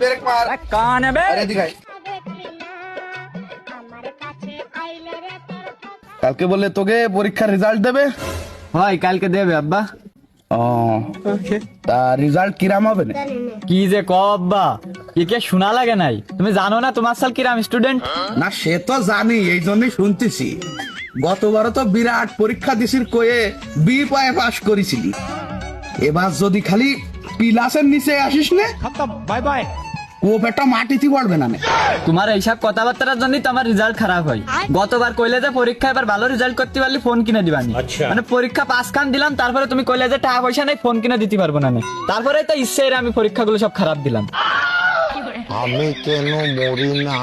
Break মার কান বে আরে দিখাই কালকে বলে তোকে পরীক্ষার রেজাল্ট দেবে হয় কালকে দেবে আব্বা ও তা রেজাল্ট কিরাম হবে না কি যে ক আব্বা কি কে শোনা লাগে নাই তুমি জানো না তোমার সাল কিরাম স্টুডেন্ট না সে তো জানি এই জন্যই শুনতেছি গতবারও তো বিরাট পরীক্ষা দিছিস কয়ে বি পায়ে পাস করেছিলি এবার যদি খালি পিলাসের নিচে আসিস না বাই বাই কোপ একটা মাটিতে পড়বে না তোমার এইসব কথাবার্তার জন্যই তো আমার রেজাল্ট খারাপ হয় গতবার কইলে যে পরীক্ষা এবার ভালো রেজাল্ট করতে পারলে ফোন কিনে দিবানি মানে পরীক্ষা পাস খান দিলাম তারপরে তুমি কইলে যে টাকা পয়সা নাই ফোন কিনে দিতে পারবো না তারপরে তো ইচ্ছে আমি পরীক্ষাগুলো সব খারাপ দিলাম আমি কেন মরি না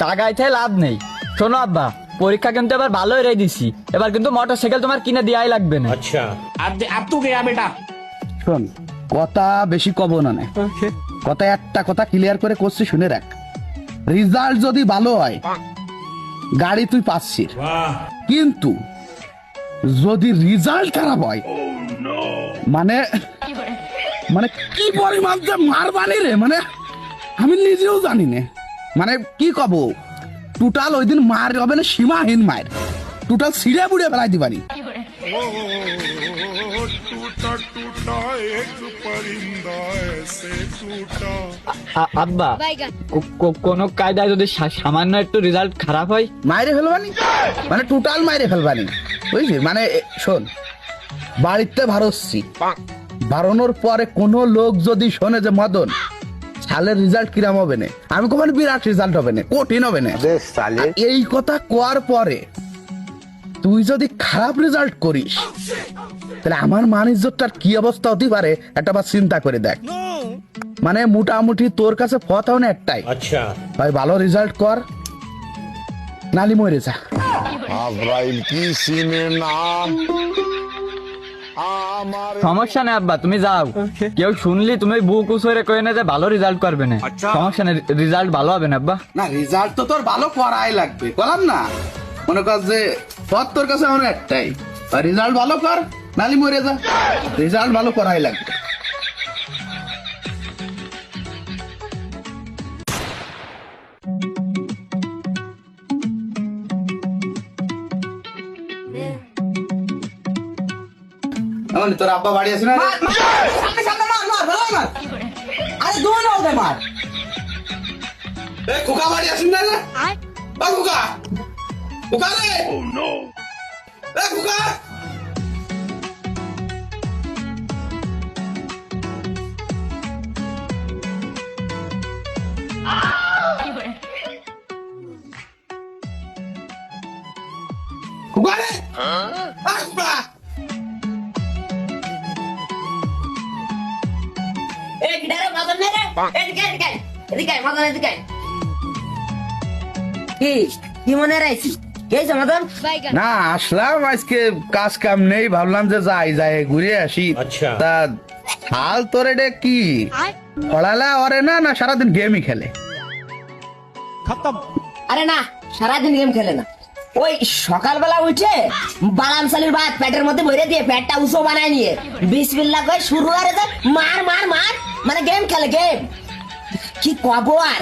টাকাইতে লাভ নেই শোনো আব্বা পরীক্ষা কিন্তু এবার ভালোই রে দিছি এবার কিন্তু মোটরসাইকেল তোমার কিনে দেয়াই লাগবে না अच्छा अब तू गया बेटा শোন কথা বেশি কব না কথা একটা কথা ক্লিয়ার করে করছি শুনে রাখ রেজাল্ট যদি ভালো হয় গাড়ি তুই পাচ্ছিস কিন্তু যদি রেজাল্ট খারাপ হয় মানে মানে কি পরিমাণ যে মারবানি রে মানে আমি নিজেও জানি না মানে কি কব টোটাল ওই দিন মার হবে না সীমাহীন মার টোটাল ছিঁড়ে বুড়ে ফেলাই দিবানি टूटा टूटा एक परिंदा ऐसे टूटा আব্বা কোনো কায়দায় যদি সামান্য একটু রেজাল্ট খারাপ হয় মাইরে ফেলবানি মানে টোটাল মাইরে ফেলবানি বুঝলি মানে শোন বাড়িতে ভারসছি বাড়ানোর পরে কোন লোক যদি শোনে যে মদন সালের রেজাল্ট কিরাম হবে না আমি কখনো বিরাট রেজাল্ট হবে না কঠিন হবে না আর এই কথা কোয়ার পরে তুই যদি খারাপ রেজাল্ট করিস তাহলে আমার মান ইজ্জতটার কি অবস্থা হতে পারে একটা বার চিন্তা করে দেখ মানে মোটামুটি তোর কাছে ফতাও না একটাই अच्छा ভাই ভালো রেজাল্ট কর নালি মরে যা আব্রাইল কি সিনে নাম আমার সমস্যা নেই আব্বা তুমি যাও কেউ শুনলি তুমি বুক উসরে কই না যে ভালো রেজাল্ট করবে না সমস্যা নেই রেজাল্ট ভালো হবে না আব্বা না রেজাল্ট তো তোর ভালো করাই লাগবে করলাম না মনে কর যে পথ তোর কাছে আমার একটাই রেজাল্ট ভালো কর নালি মরে যা রেজাল্ট ভালো করাই লাগবে তোর আব্বা বাড়ি আছে না আরে দৌড় না ওদের মার খোকা বাড়ি আসুন না রে খোকা খোকা রে খোকা খোকা রে খোকা কি মনে রাখছি সমাধান না আসলাম আজকে কাজ কাম নেই ভাবলাম যে যাই ঘুরে আসি আচ্ছা। তা হাল তোর এটা কি পড়ালা ওরে না না সারাদিন গেমই খেলে আরে না সারাদিন গেম খেলে না ওই সকালবেলা উঠে বালাম সালির ভাত পেটের মধ্যে ভরে দিয়ে পেটটা উঁচু বানায় নিয়ে বিসমিল্লাহ করে শুরু করে দেয় মার মার মার মানে গেম খেলে গেম কি কব আর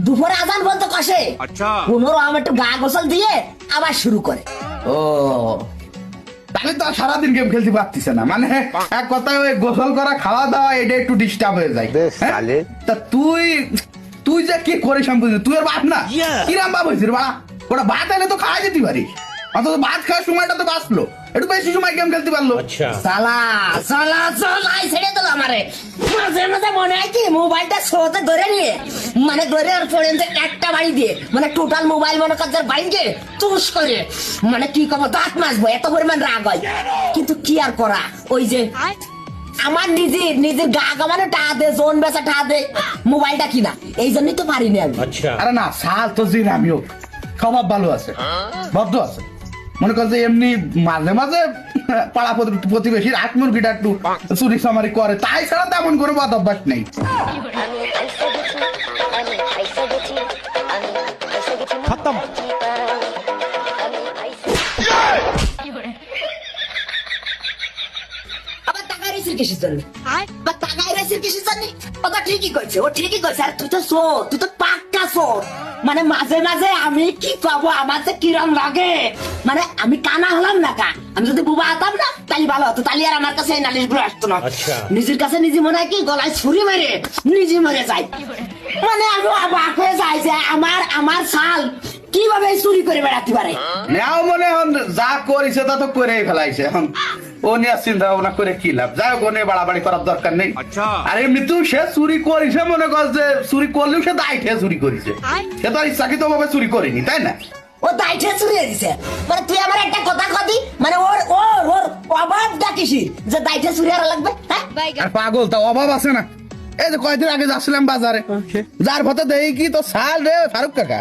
দুপুরে আজান বলতো কষে কোনো রকম একটু গা গোসল দিয়ে আবার শুরু করে ও তাহলে তো আর সারাদিন গেম খেলতে পারতিস না মানে এক কথায় ওই গোসল করা খাওয়া দাওয়া এটা একটু ডিস্টার্ব হয়ে যায় হ্যাঁ? তা তুই যে কি করিস আমি বুঝলি তুই আর বাপ না কিরাম বাপ হয়েছিস বাড়া ওটা ভাত এনে তো খাওয়া যেতে পারিস অথচ ভাত খাওয়ার সময়টা তো বাঁচলো একটু বেশি সময় গেম খেলতে পারলো अच्छा সালা সালা সালা ছেড়ে দিল আমারে মাঝে মাঝে মনে হয় কি মোবাইলটা শোতে ধরে নিয়ে মানে ধরে আর পড়েন যে একটা বাড়ি দিয়ে মানে টোটাল মোবাইল মনে করছে বাড়ি দিয়ে তুস করে মানে কি কব দাঁত মাজবো এত পরিমাণ রাগ হয় কিন্তু কি আর করা ওই যে আমার নিজের গা গামানো টা দে জোন বেচা টা দে মোবাইলটা কিনা এই জন্যই তো পারিনি আমি अच्छा আরে না সাল তো জিন আমিও স্বভাব ভালো আছে ভদ্র আছে মনে কর যে এমনি মাঝে মাঝে পাড়া প্রতিবেশীর আট মুরগিটা একটু চুরি সামারি করে তাই ছাড়া তেমন করে বাদ অভ্যাস নেই কিসের জন্য বা তাকাই রয়েছে কিসের জন্য? ও তো ঠিকই করছে, ও ঠিকই করছে। আর তুই তো চোর, তুই তো পাক্কা চোর। মানে মাঝে মাঝে আমি কি পাবো, আমার যে কিরম লাগে। মানে আমি কানা হলাম না কা, আমি যদি বুবা হতাম না তাহলে ভালো হতো, তাহলে আর আমার কাছে এই নালিশ গুলো আসতো না। নিজের কাছে নিজে মনে হয় কি গলায় ছুরি মেরে নিজে মরে যায়। মানে আমি অবাক হয়ে যাই যে আমার শাল কিভাবে চুরি করে বেড়াতে পারে। নেও মনে হন যা করেছে তা তো করেই ফেলাইছে, এখন ও নিয়ে চিন্তা ভাবনা করে কি লাভ? যাই হোক, ও নিয়ে বাড়াবাড়ি করার দরকার নেই। আর এমনিতেও সে চুরি করেছে, মনে কর যে চুরি করলেও সে দায়িত্বে চুরি করেছে, সে তো আর ইচ্ছাকৃত ভাবে চুরি করেনি, তাই না? ও দায়িত্বে চুরি দিছে। মানে তুই আমার একটা কথা কদি, মানে ওর ওর ওর অভাব ডাকিসি যে দায়িত্বে চুরি আর লাগবে, হ্যাঁ? আর পাগল, তা অভাব আছে না? এই যে কয়েকদিন আগে যাচ্ছিলাম বাজারে, যার পথে দেখি কি তো শাল রে ফারুক কাকা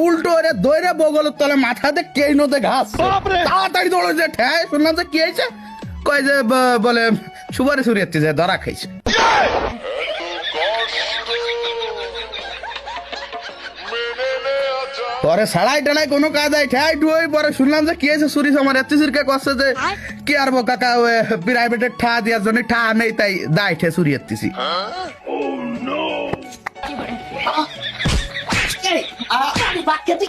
উল্টো রে দইরে বগলের তলে মাথাতে কে নদে ঘাস, তাড়াতাড়ি দৌড়ে যে ঠেয়, শুনলাম যে কি হয়েছে, কয় যে বলে সুপারি চুরি হচ্ছে, যে ধরা খাইছে। পরে সাড়াই টাড়াই কোনো কাজ ঠাই ডুই, পরে শুনলাম যে কি হয়েছে, চুরি আমার এত চুরিকে করছে যে কি আর কাকা প্রাইভেটের ঠা দেওয়ার জন্য ঠা নেই, তাই দায় ঠে চুরি এসতেছি। এই, বাক্যে তুই